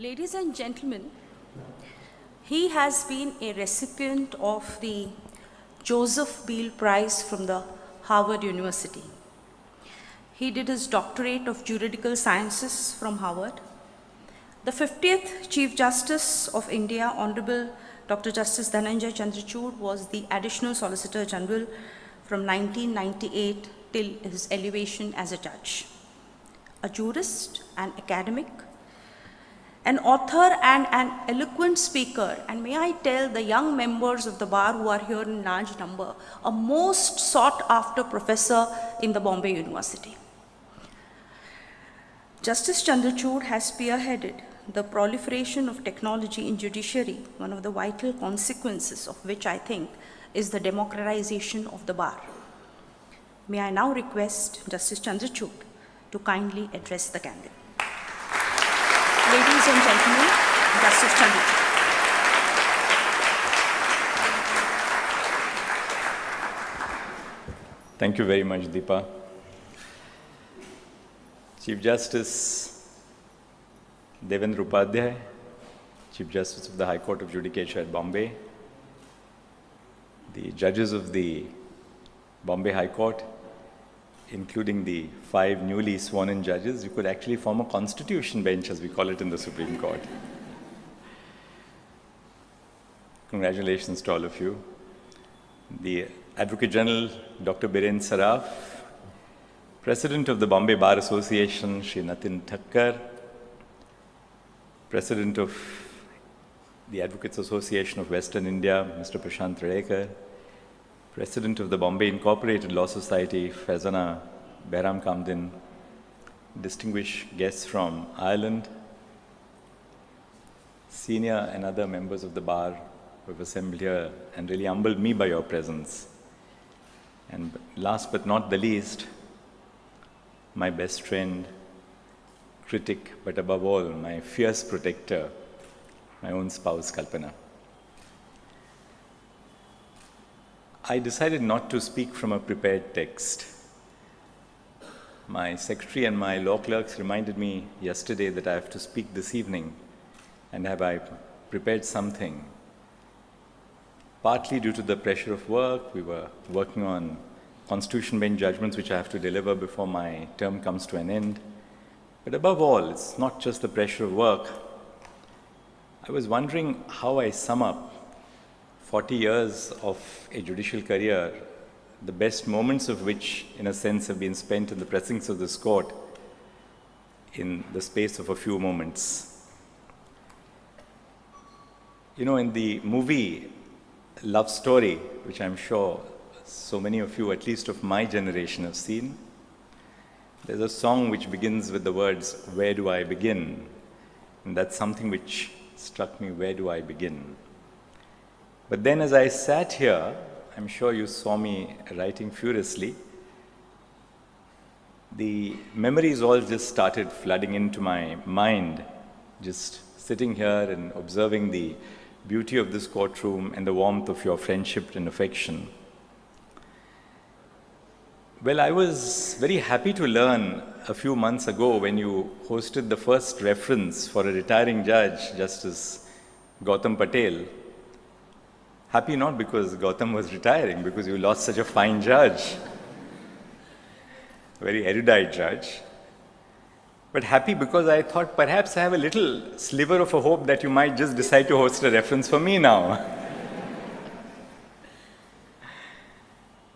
Ladies and gentlemen, he has been a recipient of the Joseph Beale Prize from the Harvard University. He did his doctorate of juridical sciences from Harvard. The 50th Chief Justice of India, Honorable Dr. Justice CJI Chandrachud, was the Additional Solicitor General from 1998 till his elevation as a judge. A jurist, an academic, an author and an eloquent speaker, and may I tell the young members of the bar who are here in large number, a most sought after professor in the Bombay University. Justice Chandrachud has spearheaded the proliferation of technology in judiciary, one of the vital consequences of which I think is the democratization of the bar. May I now request Justice Chandrachud to kindly address the gathering. Ladies and gentlemen, Justice Chandrachud. Thank you very much, Deepa. Chief Justice Devendra Upadhyay, Chief Justice of the High Court of Judicature at Bombay, the judges of the Bombay High Court, including the 5 newly sworn-in judges, you could actually form a constitution bench, as we call it in the Supreme Court. Congratulations to all of you. The Advocate General, Dr. Biren Saraf, President of the Bombay Bar Association, Shri Natin Thakkar, President of the Advocates Association of Western India, Mr. Prashant Radekar, President of the Bombay Incorporated Law Society, Faizana Behram Kamdin, distinguished guests from Ireland, senior and other members of the bar who have assembled here and really humbled me by your presence. And last but not the least, my best friend, critic, but above all, my fierce protector, my own spouse, Kalpana. I decided not to speak from a prepared text. My secretary and my law clerks reminded me yesterday that I have to speak this evening, and have I prepared something. Partly due to the pressure of work, we were working on constitution bench judgments which I have to deliver before my term comes to an end. But above all, it's not just the pressure of work. I was wondering how I sum up 40 years of a judicial career, the best moments of which, in a sense, have been spent in the precincts of this court in the space of a few moments. You know, in the movie Laww Story, which I'm sure so many of you, at least of my generation, have seen, there's a song which begins with the words, "Where do I begin?" And that's something which struck me, where do I begin? But then as I sat here, I'm sure you saw me writing furiously, the memories all just started flooding into my mind, just sitting here and observing the beauty of this courtroom and the warmth of your friendship and affection. Well, I was very happy to learn a few months ago when you hosted the first reference for a retiring judge, Justice Gautam Patel. Happy not because Gautam was retiring, because you lost such a fine judge, a very erudite judge. But happy because I thought perhaps I have a little sliver of a hope that you might just decide to host a reference for me now.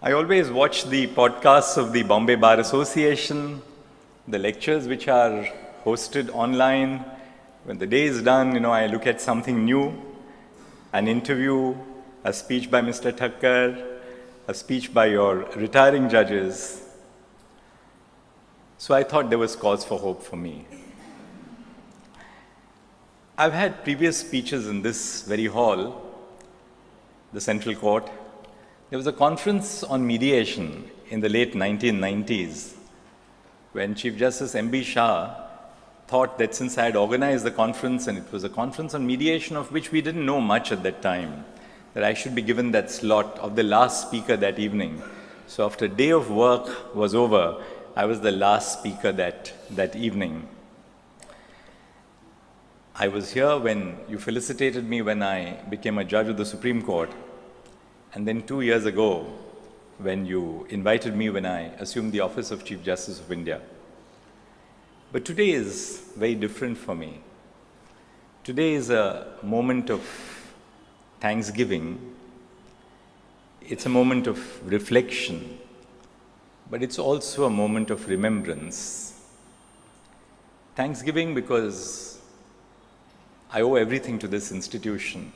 I always watch the podcasts of the Bombay Bar Association, the lectures which are hosted online. When the day is done, you know, I look at something new, an interview, a speech by Mr. Thakkar, a speech by your retiring judges. So I thought there was cause for hope for me. I've had previous speeches in this very hall, the Central Court. There was a conference on mediation in the late 1990s when Chief Justice M.B. Shah thought that since I had organized the conference and it was a conference on mediation of which we didn't know much at that time, that I should be given that slot of the last speaker that evening. So after a day of work was over, I was the last speaker that evening. I was here when you felicitated me when I became a judge of the Supreme Court, and then 2 years ago when you invited me when I assumed the office of Chief Justice of India. But today is very different for me. Today is a moment of thanksgiving. It's a moment of reflection, but it's also a moment of remembrance. Thanksgiving because I owe everything to this institution.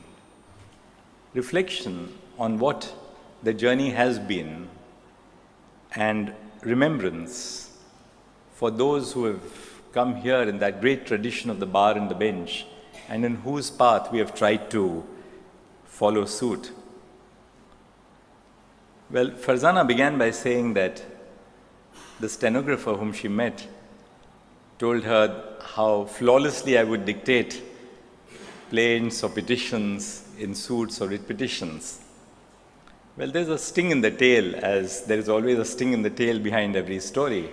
Reflection on what the journey has been, and remembrance for those who have come here in that great tradition of the bar and the bench, and in whose path we have tried to follow suit. Well, Farzana began by saying that the stenographer whom she met told her how flawlessly I would dictate plaints or petitions in suits or writ petitions. Well, there's a sting in the tail, as there is always a sting in the tail behind every story.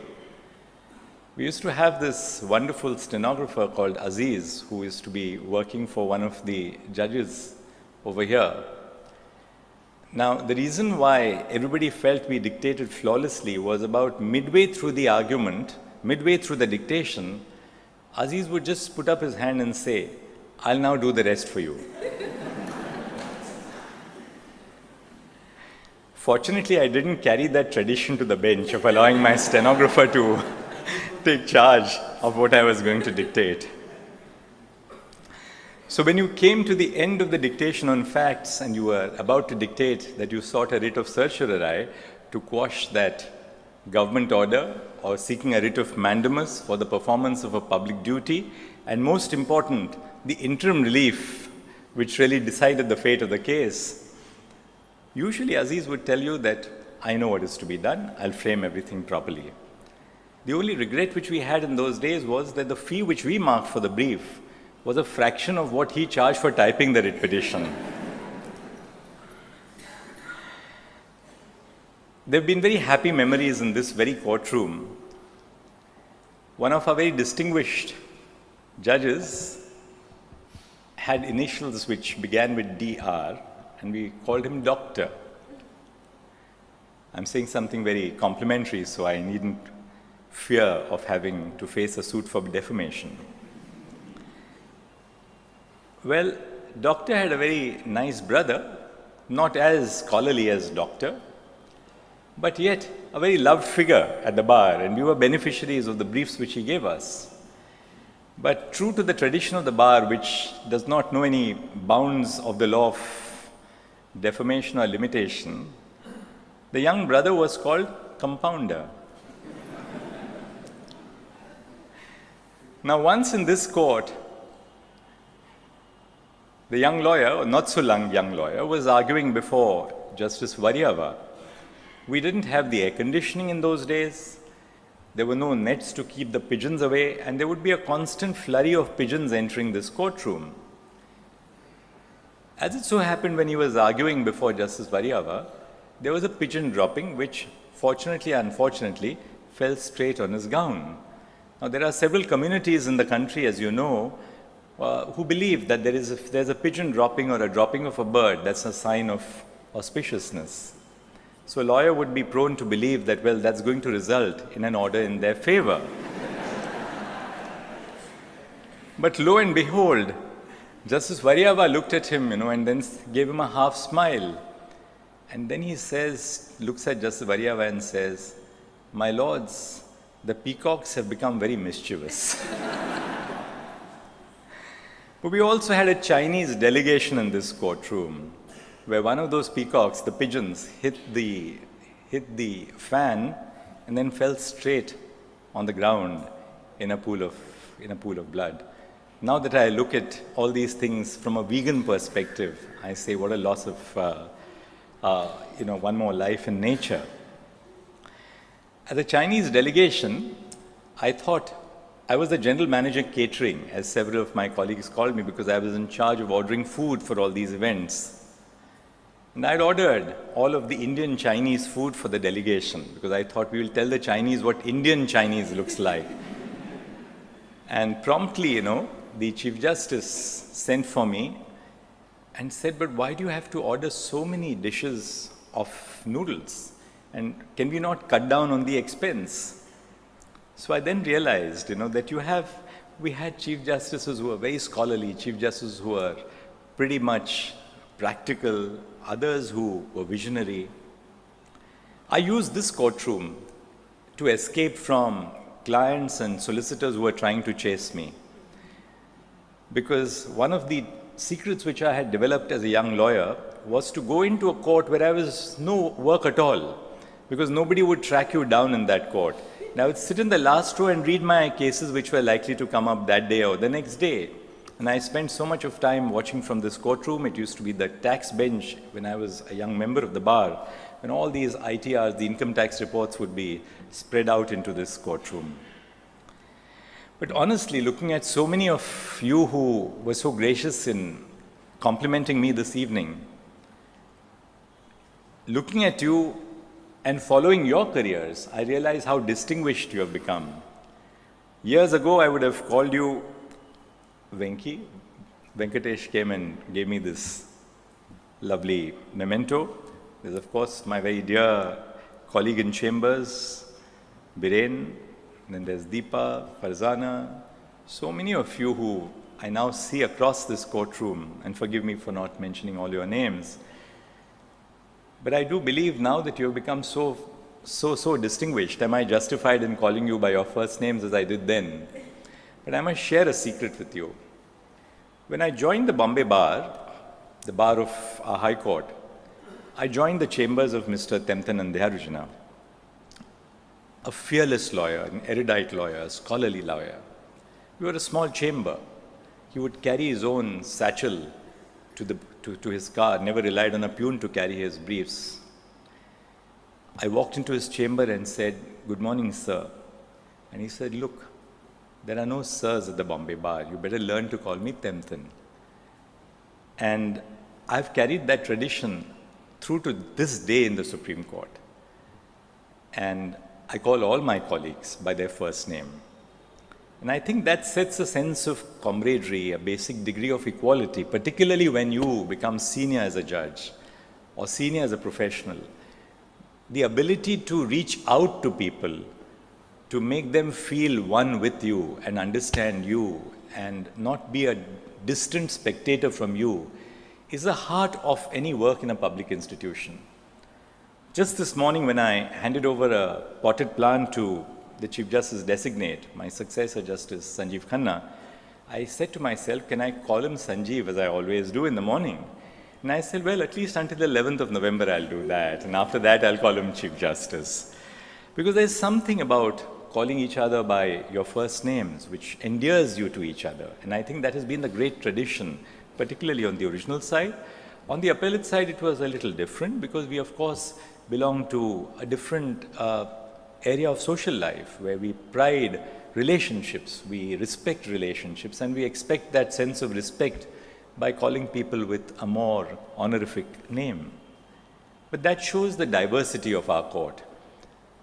We used to have this wonderful stenographer called Aziz, who used to be working for one of the judges over here. Now, the reason why everybody felt we dictated flawlessly was about midway through the argument, midway through the dictation, Aziz would just put up his hand and say, "I'll now do the rest for you." Fortunately, I didn't carry that tradition to the bench of allowing my stenographer to take charge of what I was going to dictate. So when you came to the end of the dictation on facts and you were about to dictate that you sought a writ of certiorari to quash that government order, or seeking a writ of mandamus for the performance of a public duty, and most important, the interim relief which really decided the fate of the case, usually Aziz would tell you that I know what is to be done, I'll frame everything properly. The only regret which we had in those days was that the fee which we marked for the brief was a fraction of what he charged for typing the writ petition. There have been very happy memories in this very courtroom. One of our very distinguished judges had initials which began with DR, and we called him Doctor. I'm saying something very complimentary, so I needn't fear of having to face a suit for defamation. Well, Doctor had a very nice brother, not as scholarly as Doctor, but yet a very loved figure at the bar, and we were beneficiaries of the briefs which he gave us. But true to the tradition of the bar, which does not know any bounds of the law of defamation or limitation, the young brother was called Compounder. Now, once in this court, the young lawyer, or not so young lawyer, was arguing before Justice Variava. We didn't have the air conditioning in those days. There were no nets to keep the pigeons away, and there would be a constant flurry of pigeons entering this courtroom. As it so happened, when he was arguing before Justice Variava, there was a pigeon dropping, which fortunately, unfortunately, fell straight on his gown. Now, there are several communities in the country, as you know, who believe that if there's a pigeon dropping or a dropping of a bird, that's a sign of auspiciousness. So a lawyer would be prone to believe that, well, that's going to result in an order in their favor. But lo and behold, Justice Variava looked at him, and then gave him a half smile. And then he looks at Justice Variava and says, "My lords, the peacocks have become very mischievous." But we also had a Chinese delegation in this courtroom, where one of those peacocks, the pigeons, hit the fan and then fell straight on the ground in a pool of blood. Now that I look at all these things from a vegan perspective, I say, what a loss of one more life in nature. As a Chinese delegation, I thought I was the general manager catering, as several of my colleagues called me, because I was in charge of ordering food for all these events. And I'd ordered all of the Indian Chinese food for the delegation, because I thought we will tell the Chinese what Indian Chinese looks like. And promptly, the Chief Justice sent for me and said, but why do you have to order so many dishes of noodles? And can we not cut down on the expense? So I then realized, that we had Chief Justices who were very scholarly, Chief Justices who were pretty much practical, others who were visionary. I used this courtroom to escape from clients and solicitors who were trying to chase me. Because one of the secrets which I had developed as a young lawyer was to go into a court where I was no work at all, because nobody would track you down in that court. And I would sit in the last row and read my cases which were likely to come up that day or the next day. And I spent so much of time watching from this courtroom. It used to be the tax bench when I was a young member of the bar. And all these ITRs, the income tax reports, would be spread out into this courtroom. But honestly, looking at so many of you who were so gracious in complimenting me this evening, looking at you and following your careers, I realize how distinguished you have become. Years ago, I would have called you Venki. Venkatesh came and gave me this lovely memento. There's, of course, my very dear colleague in chambers, Biren. Then there's Deepa, Farzana, so many of you who I now see across this courtroom, and forgive me for not mentioning all your names. But I do believe now that you have become so distinguished. Am I justified in calling you by your first names as I did then? But I must share a secret with you. When I joined the Bombay bar, the bar of our High Court, I joined the chambers of Mr. Temtan and Deharujana, a fearless lawyer, an erudite lawyer, a scholarly lawyer. We were a small chamber. He would carry his own satchel to his car, never relied on a peon to carry his briefs. I walked into his chamber and said, "Good morning, sir." And he said, "Look, there are no sirs at the Bombay bar. You better learn to call me Temtan." And I've carried that tradition through to this day in the Supreme Court. And I call all my colleagues by their first name. And I think that sets a sense of camaraderie, a basic degree of equality, particularly when you become senior as a judge or senior as a professional. The ability to reach out to people, to make them feel one with you and understand you and not be a distant spectator from you, is the heart of any work in a public institution. Just this morning, when I handed over a potted plant to the Chief Justice designate, my successor, Justice Sanjeev Khanna, I said to myself, can I call him Sanjeev, as I always do in the morning? And I said, well, at least until the 11th of November, I'll do that. And after that, I'll call him Chief Justice. Because there's something about calling each other by your first names which endears you to each other. And I think that has been the great tradition, particularly on the original side. On the appellate side, it was a little different because we, of course, belong to a different area of social life where we pride relationships, we respect relationships, and we expect that sense of respect by calling people with a more honorific name. But that shows the diversity of our court.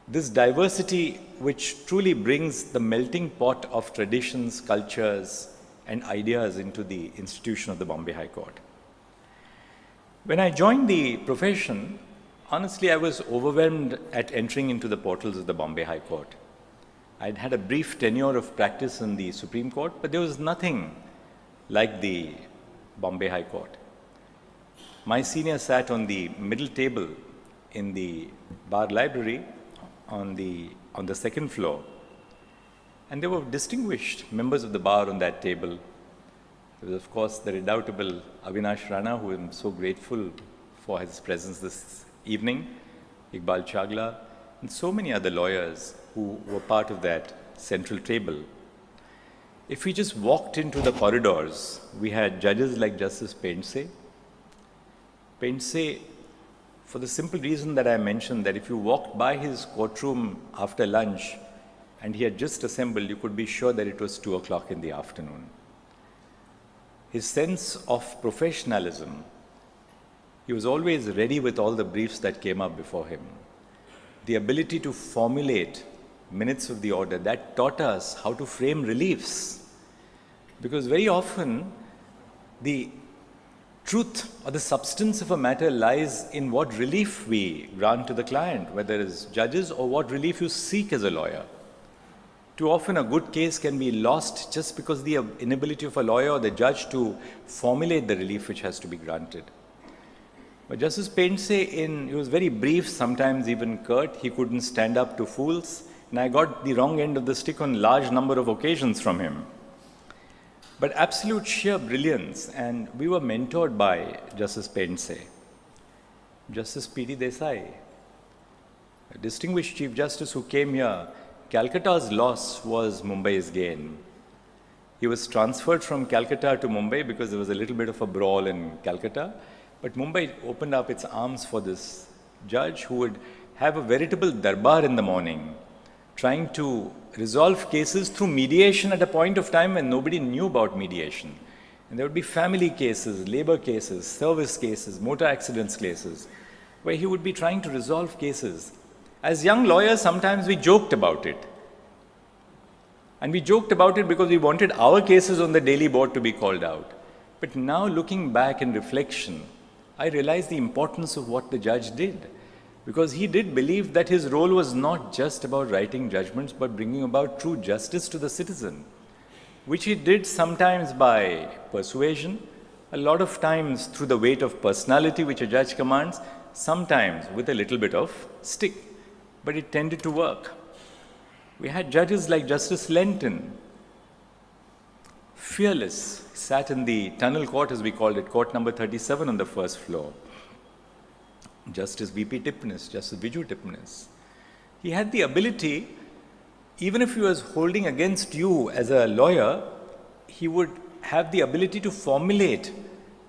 This diversity which truly brings the melting pot of traditions, cultures, and ideas into the institution of the Bombay High Court. When I joined the profession, honestly, I was overwhelmed at entering into the portals of the Bombay High Court. I'd had a brief tenure of practice in the Supreme Court, but there was nothing like the Bombay High Court. My senior sat on the middle table in the bar library on the second floor, and there were distinguished members of the bar on that table. There was, of course, the redoubtable Avinash Rana, who I'm so grateful for his presence this evening, Iqbal Chagla, and so many other lawyers who were part of that central table. If we just walked into the corridors, we had judges like Justice Painse. Painse, for the simple reason that I mentioned, that if you walked by his courtroom after lunch and he had just assembled, you could be sure that it was 2 o'clock in the afternoon. His sense of professionalism, he was always ready with all the briefs that came up before him. The ability to formulate minutes of the order, that taught us how to frame reliefs. Because very often, the truth or the substance of a matter lies in what relief we grant to the client, whether as judges or what relief you seek as a lawyer. Too often a good case can be lost just because the inability of a lawyer or the judge to formulate the relief which has to be granted. But Justice Painse, he was very brief, sometimes even curt. He couldn't stand up to fools, and I got the wrong end of the stick on large number of occasions from him. But absolute sheer brilliance, and we were mentored by Justice Painse. Justice P.D. Desai, a distinguished Chief Justice who came here. Calcutta's loss was Mumbai's gain. He was transferred from Calcutta to Mumbai because there was a little bit of a brawl in Calcutta. But Mumbai opened up its arms for this judge who would have a veritable darbar in the morning, trying to resolve cases through mediation at a point of time when nobody knew about mediation. And there would be family cases, labor cases, service cases, motor accidents cases, where he would be trying to resolve cases. As young lawyers, sometimes we joked about it. And we joked about it because we wanted our cases on the daily board to be called out. But now looking back in reflection, I realized the importance of what the judge did. Because he did believe that his role was not just about writing judgments, but bringing about true justice to the citizen, which he did sometimes by persuasion, a lot of times through the weight of personality which a judge commands, sometimes with a little bit of stick. But it tended to work. We had judges like Justice Lenton, fearless, sat in the tunnel court, as we called it, court number 37 on the first floor. Justice V.P. Tipnis, Justice Viju Tipnis. He had the ability, even if he was holding against you as a lawyer, he would have the ability to formulate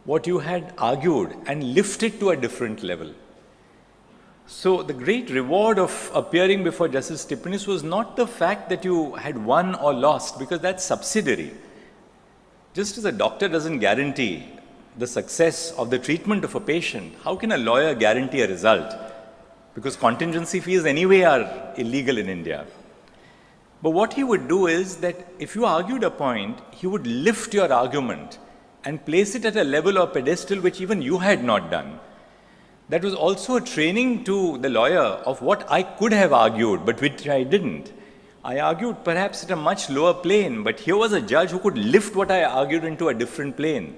what you had argued and lift it to a different level. So the great reward of appearing before Justice Tipnis was not the fact that you had won or lost, because that's subsidiary. Just as a doctor doesn't guarantee the success of the treatment of a patient, how can a lawyer guarantee a result? Because contingency fees anyway are illegal in India. But what he would do is that if you argued a point, he would lift your argument and place it at a level or pedestal which even you had not done. That was also a training to the lawyer of what I could have argued, but which I didn't. I argued perhaps at a much lower plane, but here was a judge who could lift what I argued into a different plane.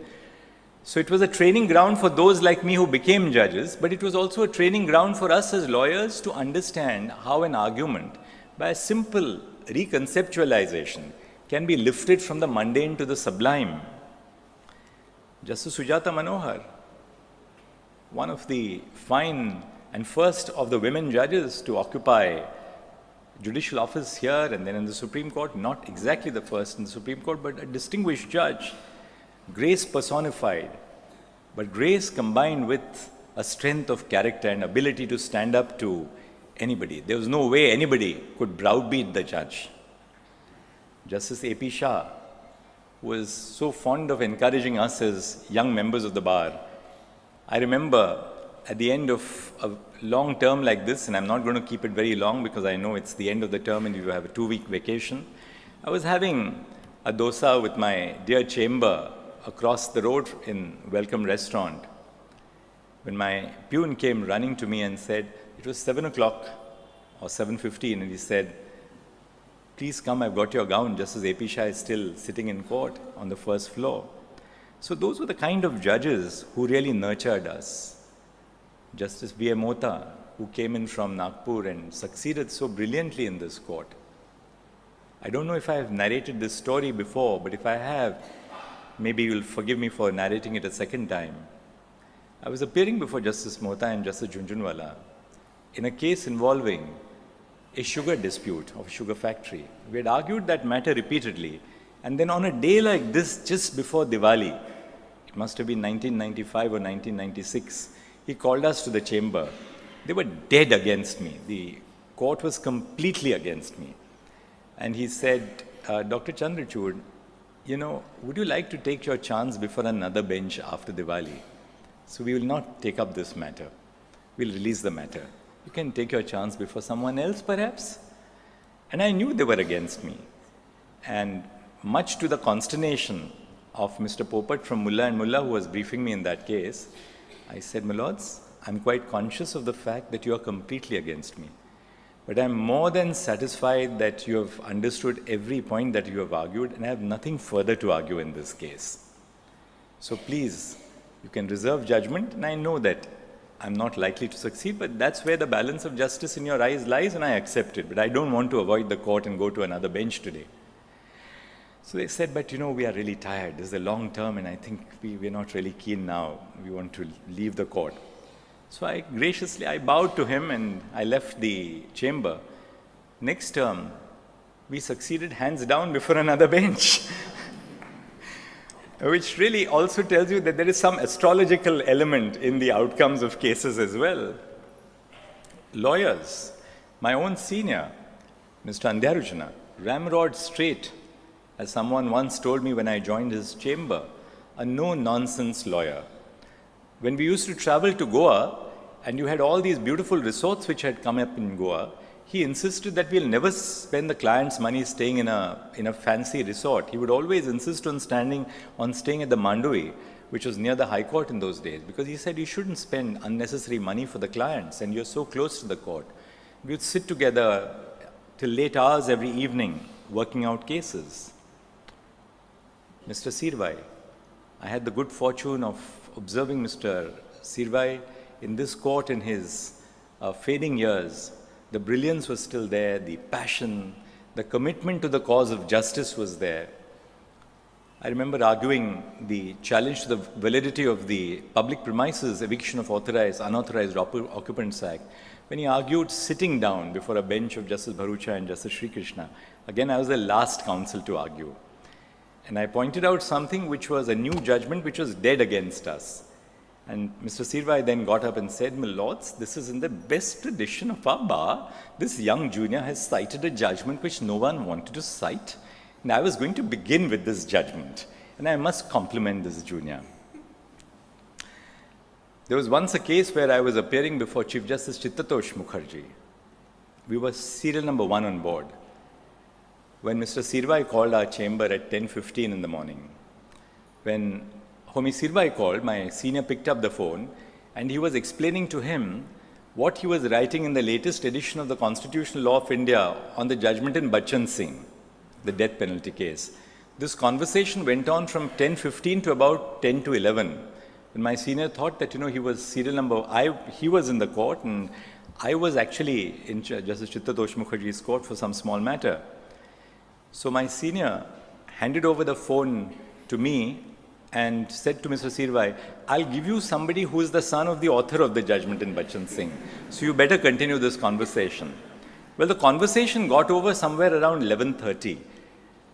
So it was a training ground for those like me who became judges, but it was also a training ground for us as lawyers to understand how an argument, by a simple reconceptualization, can be lifted from the mundane to the sublime. Justice Sujata Manohar, one of the fine and first of the women judges to occupy judicial office here and then in the Supreme Court, not exactly the first in the Supreme Court, but a distinguished judge, grace personified, but grace combined with a strength of character and ability to stand up to anybody. There was no way anybody could browbeat the judge. Justice A.P. Shah was so fond of encouraging us as young members of the bar. I remember at the end of a long term like this, and I'm not going to keep it very long because I know it's the end of the term and you have a 2-week vacation, I was having a dosa with my dear chamber across the road in Welcome Restaurant when my peon came running to me and said, it was 7 o'clock or 7:15, and he said, please come, I've got your gown. Justice A.P. Shah is still sitting in court on the first floor. So those were the kind of judges who really nurtured us. Justice B.A. Mota, who came in from Nagpur and succeeded so brilliantly in this court. I don't know if I have narrated this story before, but if I have, maybe you'll forgive me for narrating it a second time. I was appearing before Justice Mota and Justice Jhunjhunwala in a case involving a sugar dispute of a sugar factory. We had argued that matter repeatedly, and then on a day like this, just before Diwali, it must have been 1995 or 1996, he called us to the chamber. They were dead against me. The court was completely against me. And he said, Dr. Chandrachud, would you like to take your chance before another bench after Diwali? So we will not take up this matter. We'll release the matter. You can take your chance before someone else, perhaps? And I knew they were against me. And much to the consternation of Mr. Popat from Mullah and Mullah, who was briefing me in that case, I said, "My lords, I'm quite conscious of the fact that you are completely against me. But I'm more than satisfied that you have understood every point that you have argued, and I have nothing further to argue in this case. So please, you can reserve judgment, and I know that I'm not likely to succeed, but that's where the balance of justice in your eyes lies, and I accept it. But I don't want to avoid the court and go to another bench today." So they said, "But we are really tired. This is a long term, and I think we're not really keen now. We want to leave the court." So I bowed to him and I left the chamber. Next term, we succeeded hands down before another bench. Which really also tells you that there is some astrological element in the outcomes of cases as well. Lawyers, my own senior, Mr. Andhyarujana, ramrod straight, as someone once told me when I joined his chamber, a no-nonsense lawyer. When we used to travel to Goa, and you had all these beautiful resorts which had come up in Goa, he insisted that we'll never spend the client's money staying in a fancy resort. He would always insist on staying at the Mandui, which was near the High Court in those days, because he said you shouldn't spend unnecessary money for the clients, and you're so close to the court. We'd sit together till late hours every evening, working out cases. Mr. Sirvai, I had the good fortune of observing Mr. Sirvai in this court in his fading years. The brilliance was still there, the passion, the commitment to the cause of justice was there. I remember arguing the challenge to the validity of the Public Premises Eviction of Unauthorized Occupants Act, when he argued sitting down before a bench of Justice Bharucha and Justice Sri Krishna. Again, I was the last counsel to argue. And I pointed out something which was a new judgment which was dead against us. And Mr. Sirvai then got up and said, "My lords, this is in the best tradition of our bar. This young junior has cited a judgment which no one wanted to cite. And I was going to begin with this judgment. And I must compliment this junior." There was once a case where I was appearing before Chief Justice Chittatosh Mukherjee. We were serial number 1 on board when Mr. Sirvai called our chamber at 10:15 in the morning. When Homi Sirvai called, my senior picked up the phone, and he was explaining to him what he was writing in the latest edition of the Constitutional Law of India on the judgment in Bachchan Singh, the death penalty case. This conversation went on from 10:15 to about 10 to 11. And my senior thought that, he was serial number, he was in the court, and I was actually in Justice Chittatosh Mukherjee's court for some small matter. So my senior handed over the phone to me and said to Mr. Sirvai, "I'll give you somebody who is the son of the author of the judgment in Bachchan Singh. So you better continue this conversation." Well, the conversation got over somewhere around 11:30.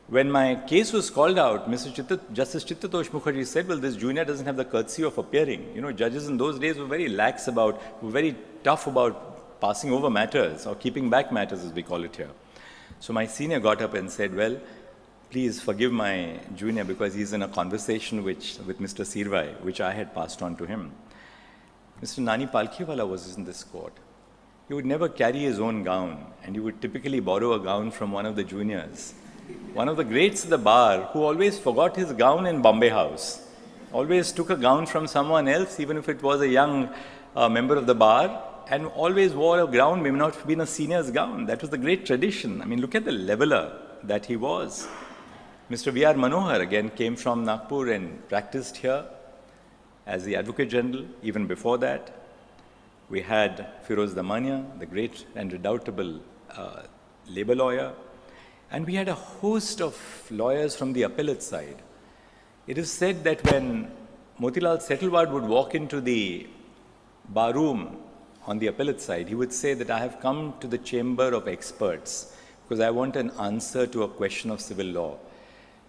When my case was called out, Justice Chittatosh Mukherjee said, "Well, this junior doesn't have the courtesy of appearing." Judges in those days were very were very tough about passing over matters or keeping back matters, as we call it here. So my senior got up and said, "Well, please forgive my junior because he's in a conversation with Mr. Sirvai, which I had passed on to him." Mr. Nani Palkhiwala was in this court. He would never carry his own gown, and he would typically borrow a gown from one of the juniors. One of the greats of the bar who always forgot his gown in Bombay House, always took a gown from someone else, even if it was a young member of the bar, and always wore a gown, may not have been a senior's gown. That was the great tradition. I mean, look at the leveler that he was. Mr. V.R. Manohar again came from Nagpur and practiced here as the Advocate General. Even before that, we had Firoz Damania, the great and redoubtable labor lawyer. And we had a host of lawyers from the appellate side. It is said that when Motilal Settlewad would walk into the bar room on the appellate side, he would say that I have come to the chamber of experts because I want an answer to a question of civil law.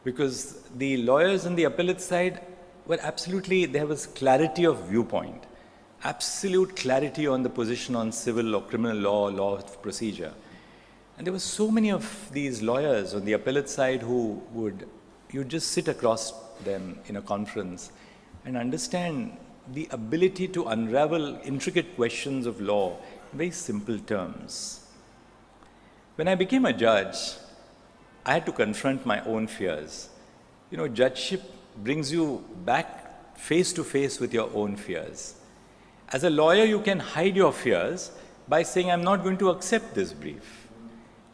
Because the lawyers on the appellate side were there was clarity of viewpoint, absolute clarity on the position on civil or criminal law of procedure. And there were so many of these lawyers on the appellate side who you'd just sit across them in a conference and understand the ability to unravel intricate questions of law in very simple terms. When I became a judge, I had to confront my own fears. You know, judgeship brings you back face to face with your own fears. As a lawyer, you can hide your fears by saying, I'm not going to accept this brief.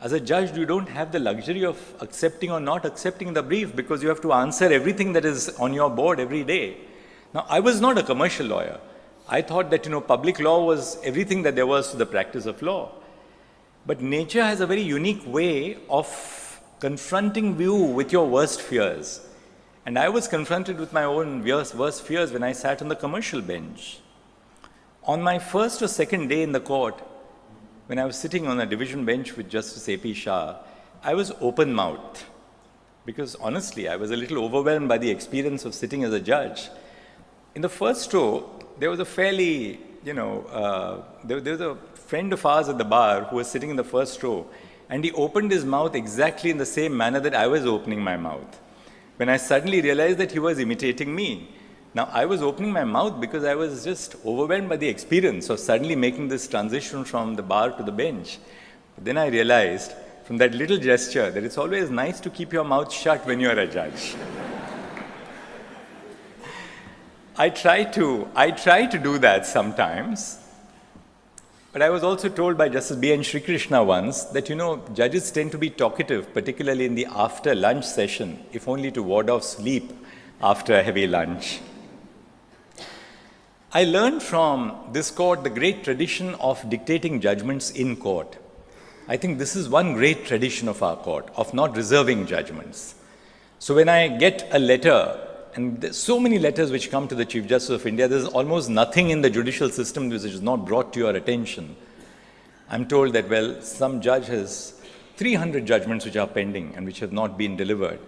As a judge, you don't have the luxury of accepting or not accepting the brief because you have to answer everything that is on your board every day. Now, I was not a commercial lawyer. I thought that, public law was everything that there was to the practice of law. But nature has a very unique way of confronting you with your worst fears. And I was confronted with my own worst fears when I sat on the commercial bench. On my first or second day in the court, when I was sitting on a division bench with Justice A.P. Shah, I was open-mouthed. Because honestly, I was a little overwhelmed by the experience of sitting as a judge. In the first row, there was a fairly, there was a friend of ours at the bar who was sitting in the first row, and he opened his mouth exactly in the same manner that I was opening my mouth. When I suddenly realized that he was imitating me. Now, I was opening my mouth because I was just overwhelmed by the experience of suddenly making this transition from the bar to the bench. But then I realized from that little gesture that it's always nice to keep your mouth shut when you're a judge. I try to do that sometimes. But I was also told by Justice B.N. Srikrishna once that, judges tend to be talkative, particularly in the after-lunch session, if only to ward off sleep after a heavy lunch. I learned from this court the great tradition of dictating judgments in court. I think this is one great tradition of our court, of not reserving judgments. So when I get a letter, and there's so many letters which come to the Chief Justice of India, there's almost nothing in the judicial system which is not brought to your attention. I'm told that, some judge has 300 judgments which are pending and which have not been delivered.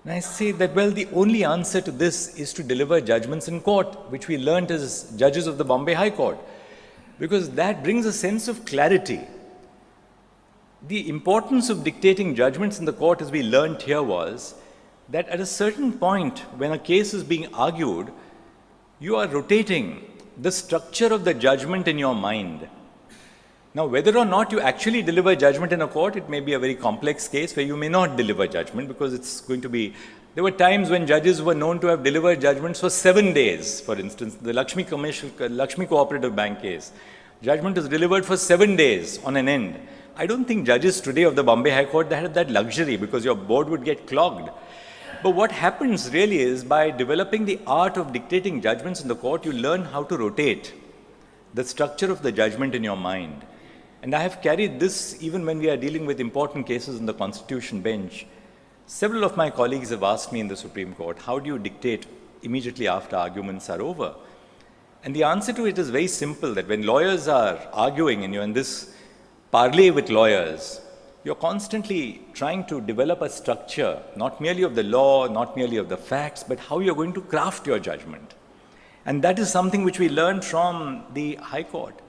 And I say that, the only answer to this is to deliver judgments in court, which we learnt as judges of the Bombay High Court, because that brings a sense of clarity. The importance of dictating judgments in the court, as we learnt here, was that at a certain point, when a case is being argued, you are rotating the structure of the judgment in your mind. Now, whether or not you actually deliver judgment in a court, it may be a very complex case where you may not deliver judgment because it's going to be... There were times when judges were known to have delivered judgments for 7 days. For instance, the Lakshmi Cooperative Bank case. Judgment was delivered for 7 days on an end. I don't think judges today of the Bombay High Court, they had that luxury because your board would get clogged. But what happens really is, by developing the art of dictating judgments in the court, you learn how to rotate the structure of the judgment in your mind. And I have carried this even when we are dealing with important cases in the Constitution bench. Several of my colleagues have asked me in the Supreme Court, how do you dictate immediately after arguments are over? And the answer to it is very simple, that when lawyers are arguing and you're in this parley with lawyers, you're constantly trying to develop a structure, not merely of the law, not merely of the facts, but how you're going to craft your judgment. And that is something which we learned from the High Court.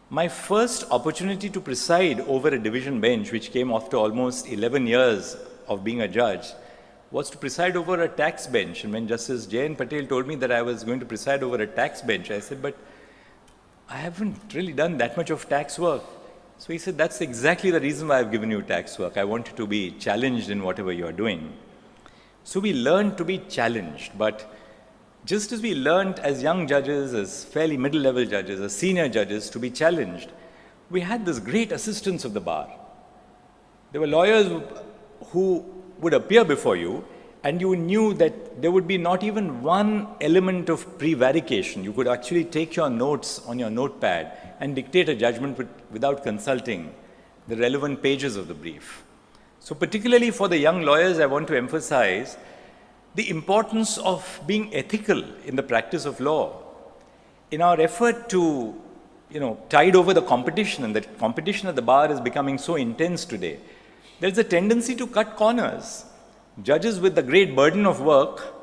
My first opportunity to preside over a division bench, which came after almost 11 years of being a judge, was to preside over a tax bench. And when Justice J.N. Patel told me that I was going to preside over a tax bench, I said, but I haven't really done that much of tax work. So he said, that's exactly the reason why I've given you tax work. I want you to be challenged in whatever you're doing. So we learned to be challenged, but just as we learned as young judges, as fairly middle-level judges, as senior judges to be challenged, we had this great assistance of the bar. There were lawyers who would appear before you, and you knew that there would be not even one element of prevarication. You could actually take your notes on your notepad and dictate a judgment without consulting the relevant pages of the brief. So particularly for the young lawyers, I want to emphasize the importance of being ethical in the practice of law. In our effort to, tide over the competition, and that competition at the bar is becoming so intense today, there's a tendency to cut corners. Judges with the great burden of work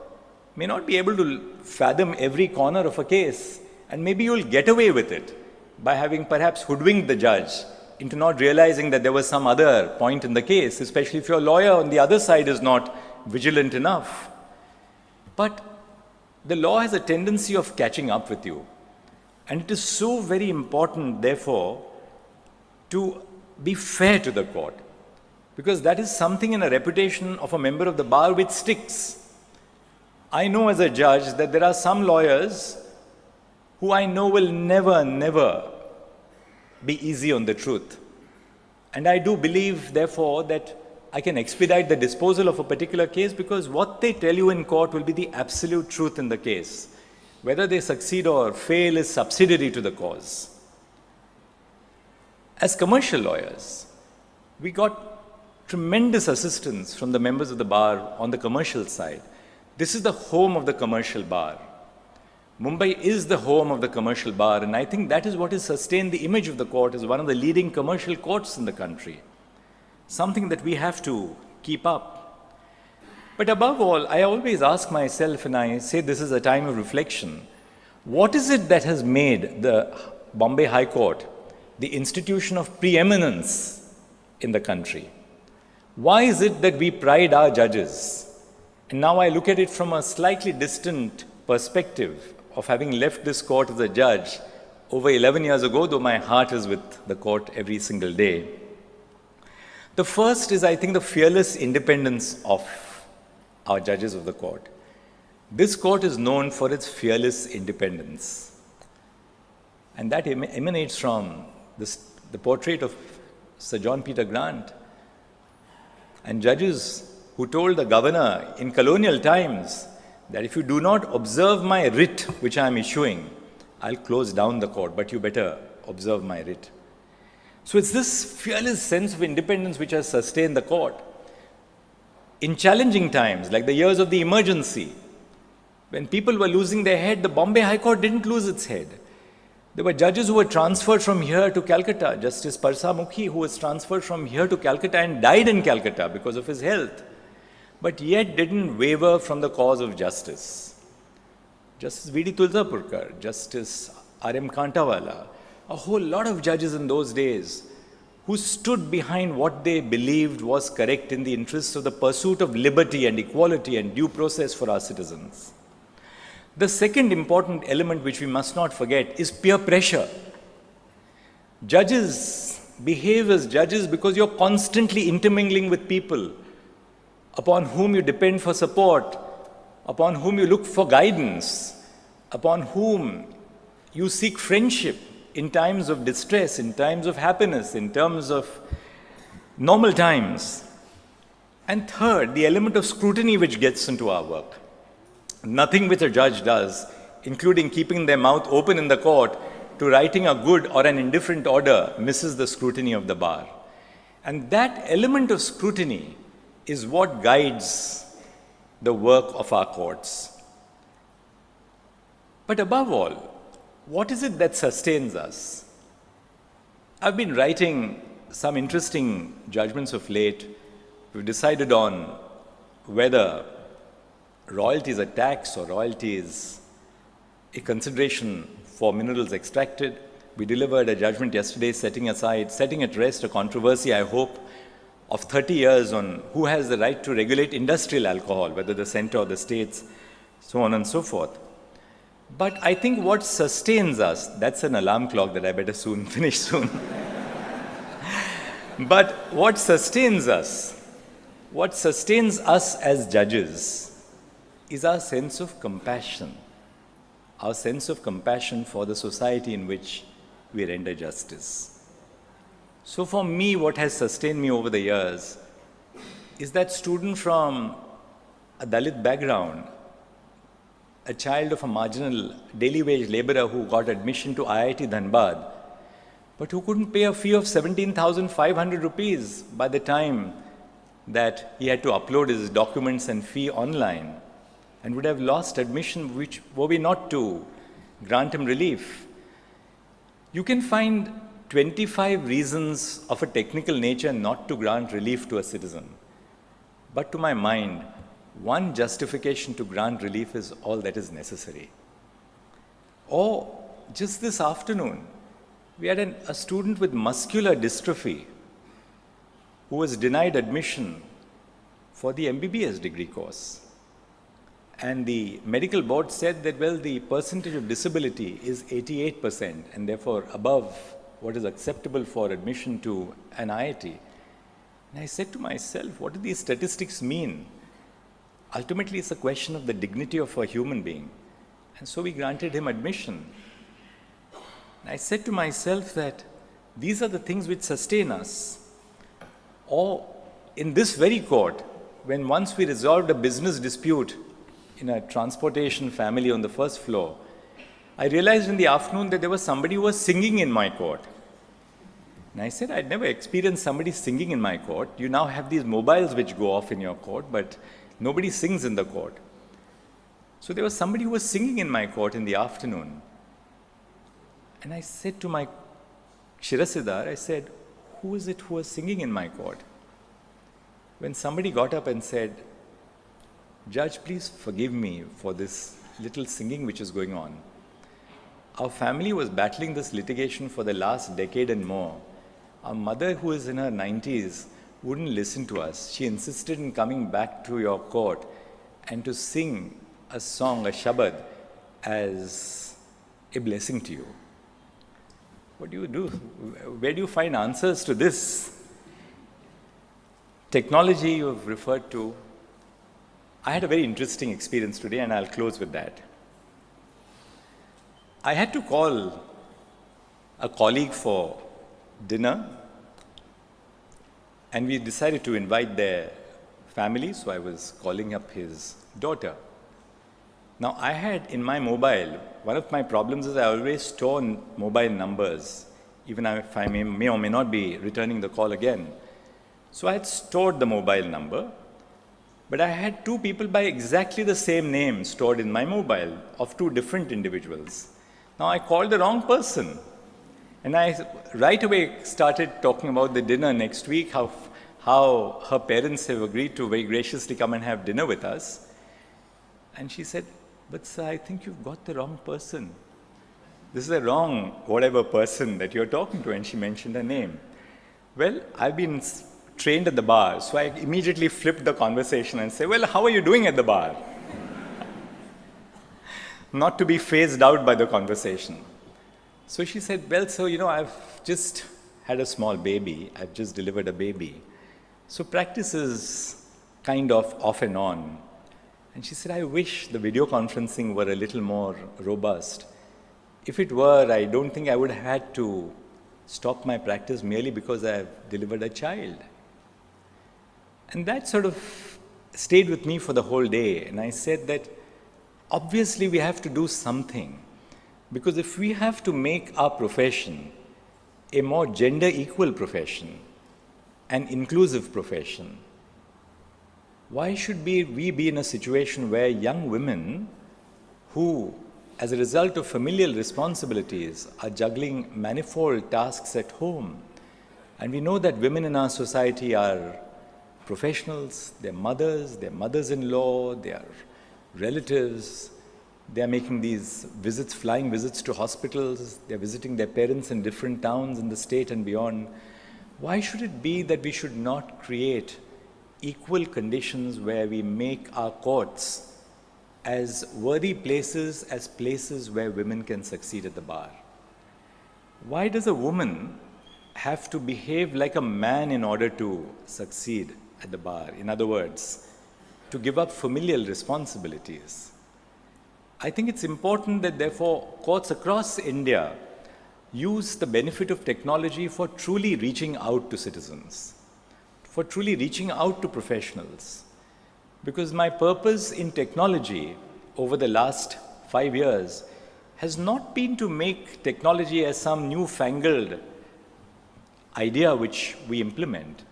may not be able to fathom every corner of a case, and maybe you'll get away with it by having perhaps hoodwinked the judge into not realizing that there was some other point in the case, especially if your lawyer on the other side is not vigilant enough. But the law has a tendency of catching up with you. And it is so very important, therefore, to be fair to the court. because that is something in a reputation of a member of the bar which sticks. I know as a judge that there are some lawyers who I know will never be easy on the truth. And I do believe, therefore, that I can expedite the disposal of a particular case because what they tell you in court will be the absolute truth in the case. Whether they succeed or fail is subsidiary to the cause. As commercial lawyers, we got tremendous assistance from the members of the bar on the commercial side. This is the home of the commercial bar. Mumbai is the home of the commercial bar, and I think that is what has sustained the image of the court as one of the leading commercial courts in the country. Something that we have to keep up. But above all, I always ask myself, and I say this is a time of reflection, what is it that has made the Bombay High Court the institution of preeminence in the country? Why is it that we pride our judges? And now I look at it from a slightly distant perspective of having left this court as a judge over 11 years ago, though my heart is with the court every single day. The first is, I think, the fearless independence of our judges of the court. This court is known for its fearless independence. And that emanates from the portrait of Sir John Peter Grant. And judges who told the governor in colonial times that if you do not observe my writ which I am issuing, I'll close down the court, but you better observe my writ. So it's this fearless sense of independence which has sustained the court. In challenging times, like the years of the emergency, when people were losing their head, the Bombay High Court didn't lose its head. There were judges who were transferred from here to Calcutta. Justice Parsa Mukhi, who was transferred from here to Calcutta and died in Calcutta because of his health, but yet didn't waver from the cause of justice. Justice V.D. Tulsapurkar, Justice R.M. Kantawala, a whole lot of judges in those days who stood behind what they believed was correct in the interests of the pursuit of liberty and equality and due process for our citizens. The second important element which we must not forget is peer pressure. Judges behave as judges because you're constantly intermingling with people upon whom you depend for support, upon whom you look for guidance, upon whom you seek friendship in times of distress, in times of happiness, in terms of normal times. And third, the element of scrutiny which gets into our work. Nothing which a judge does, including keeping their mouth open in the court to writing a good or an indifferent order, misses the scrutiny of the bar. And that element of scrutiny is what guides the work of our courts. But above all, what is it that sustains us? I've been writing some interesting judgments of late. We've decided on whether royalty is a tax or royalty is a consideration for minerals extracted. We delivered a judgment yesterday setting at rest a controversy, I hope, of 30 years on who has the right to regulate industrial alcohol, whether the center or the states, so on and so forth. But I think what sustains us, that's an alarm clock that I better finish soon. But what sustains us as judges is our sense of compassion for the society in which we render justice. So for me, what has sustained me over the years is that student from a Dalit background, a child of a marginal daily wage laborer who got admission to IIT Dhanbad, but who couldn't pay a fee of 17,500 rupees by the time that he had to upload his documents and fee online, and would have lost admission were we not to grant him relief. You can find 25 reasons of a technical nature not to grant relief to a citizen. But to my mind, one justification to grant relief is all that is necessary. Or just this afternoon, we had a student with muscular dystrophy who was denied admission for the MBBS degree course. And the medical board said that, well, the percentage of disability is 88% and therefore above what is acceptable for admission to an IIT. And I said to myself, what do these statistics mean? Ultimately, it's a question of the dignity of a human being. And so we granted him admission. And I said to myself that these are the things which sustain us. Or in this very court, when once we resolved a business dispute in a transportation family on the first floor, I realized in the afternoon that there was somebody who was singing in my court. And I said, I'd never experienced somebody singing in my court. You now have these mobiles which go off in your court, but nobody sings in the court. So there was somebody who was singing in my court in the afternoon. And I said to my Shirasidar, I said, who is it who was singing in my court? When somebody got up and said, Judge, please forgive me for this little singing which is going on. Our family was battling this litigation for the last decade and more. Our mother, who is in her 90s, wouldn't listen to us. She insisted in coming back to your court and to sing a song, a shabad, as a blessing to you. What do you do? Where do you find answers to this? Technology you have referred to. I had a very interesting experience today, and I'll close with that. I had to call a colleague for dinner, and we decided to invite their family, so I was calling up his daughter. Now, I had in my mobile, one of my problems is I always store mobile numbers, even if I may or may not be returning the call again. So I had stored the mobile number, but I had two people by exactly the same name stored in my mobile of two different individuals. Now I called the wrong person, and I right away started talking about the dinner next week, how her parents have agreed to very graciously come and have dinner with us. And she said, but sir, I think you've got the wrong person. This is the wrong whatever person that you're talking to, and she mentioned her name. Well, I've been trained at the bar, so I immediately flipped the conversation and said, well, how are you doing at the bar? Not to be phased out by the conversation. So she said, well, so, I've just had a small baby. I've just delivered a baby. So practice is kind of off and on. And she said, I wish the video conferencing were a little more robust. If it were, I don't think I would have had to stop my practice merely because I've delivered a child. And that sort of stayed with me for the whole day. And I said that obviously we have to do something, because if we have to make our profession a more gender equal profession, an inclusive profession, why should we be in a situation where young women who, as a result of familial responsibilities, are juggling manifold tasks at home? And we know that women in our society are professionals, they're mothers-in-law, they are relatives, they are making these visits, flying visits to hospitals, they're visiting their parents in different towns in the state and beyond. Why should it be that we should not create equal conditions where we make our courts as worthy places as places where women can succeed at the bar? Why does a woman have to behave like a man in order to succeed at the bar? In other words, to give up familial responsibilities. I think it's important that therefore courts across India use the benefit of technology for truly reaching out to citizens, for truly reaching out to professionals. Because my purpose in technology over the last 5 years has not been to make technology as some newfangled idea which we implement.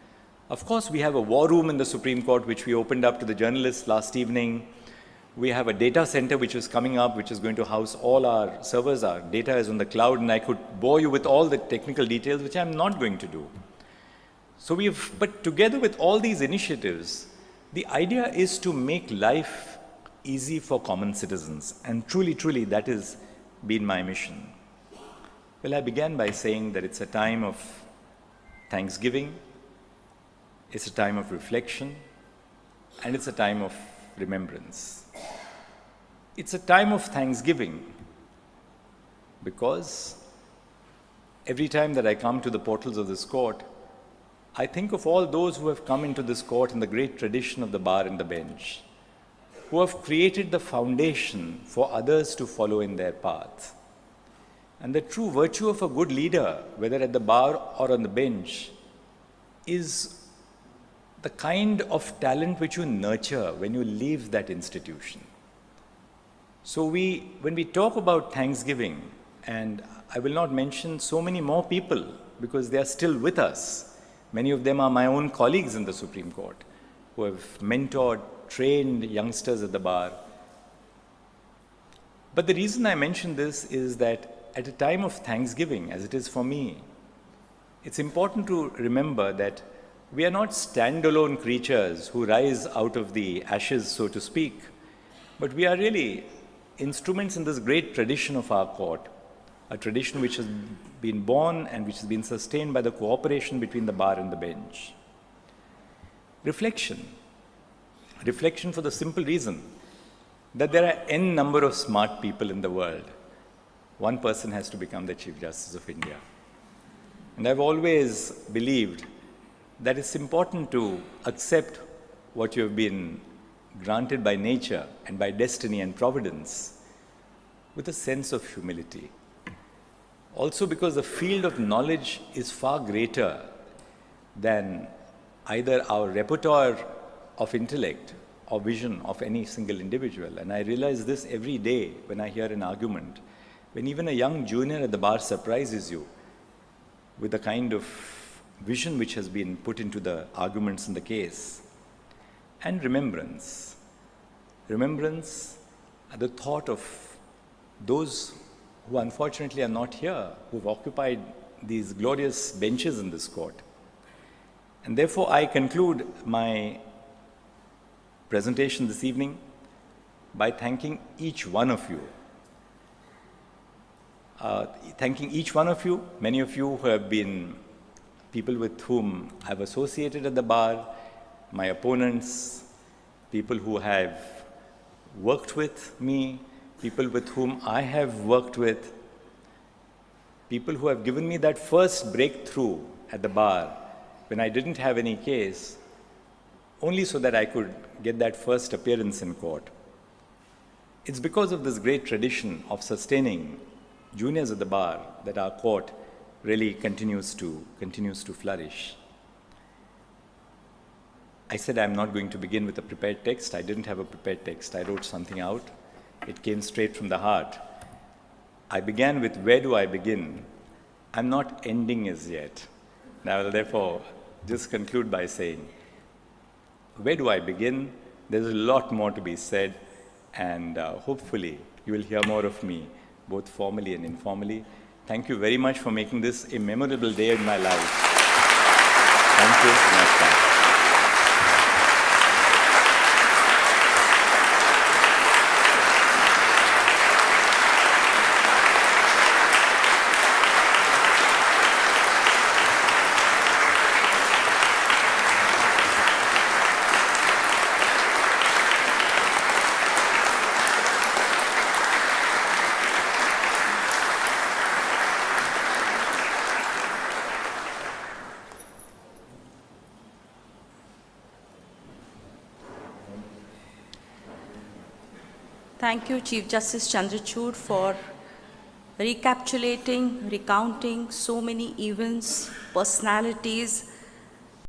Of course, we have a war room in the Supreme Court which we opened up to the journalists last evening. We have a data center which is coming up, which is going to house all our servers. Our data is on the cloud, and I could bore you with all the technical details, which I'm not going to do. But together with all these initiatives, the idea is to make life easy for common citizens. And truly, truly, that has been my mission. Well, I began by saying that it's a time of thanksgiving, it's a time of reflection, and it's a time of remembrance. It's a time of thanksgiving because every time that I come to the portals of this court, I think of all those who have come into this court in the great tradition of the bar and the bench, who have created the foundation for others to follow in their path. And the true virtue of a good leader, whether at the bar or on the bench, is the kind of talent which you nurture when you leave that institution. So when we talk about Thanksgiving, and I will not mention so many more people because they are still with us. Many of them are my own colleagues in the Supreme Court who have mentored, trained youngsters at the bar. But the reason I mention this is that at a time of Thanksgiving, as it is for me, it's important to remember that we are not standalone creatures who rise out of the ashes, so to speak, but we are really instruments in this great tradition of our court, a tradition which has been born and which has been sustained by the cooperation between the bar and the bench. Reflection. Reflection for the simple reason that there are n number of smart people in the world. One person has to become the Chief Justice of India. And I've always believed that it's important to accept what you have been granted by nature and by destiny and providence with a sense of humility. Also because the field of knowledge is far greater than either our repertoire of intellect or vision of any single individual. And I realize this every day when I hear an argument, when even a young junior at the bar surprises you with the kind of vision which has been put into the arguments in the case. And remembrance. Remembrance at the thought of those who unfortunately are not here, who've occupied these glorious benches in this court. And therefore, I conclude my presentation this evening by thanking each one of you. Many of you who have been people with whom I've associated at the bar, my opponents, people who have worked with me, people with whom I have worked with, people who have given me that first breakthrough at the bar when I didn't have any case, only so that I could get that first appearance in court. It's because of this great tradition of sustaining juniors at the bar that our court really continues to flourish. I said I'm not going to begin with a prepared text. I didn't have a prepared text. I wrote something out. It came straight from the heart. I began with, where do I begin? I'm not ending as yet. And I will therefore just conclude by saying, where do I begin? There's a lot more to be said, and hopefully you will hear more of me, both formally and informally. Thank you very much for making this a memorable day in my life. Thank you. Namaskar. Thank you, Chief Justice Chandrachud, for recapitulating, recounting so many events, personalities,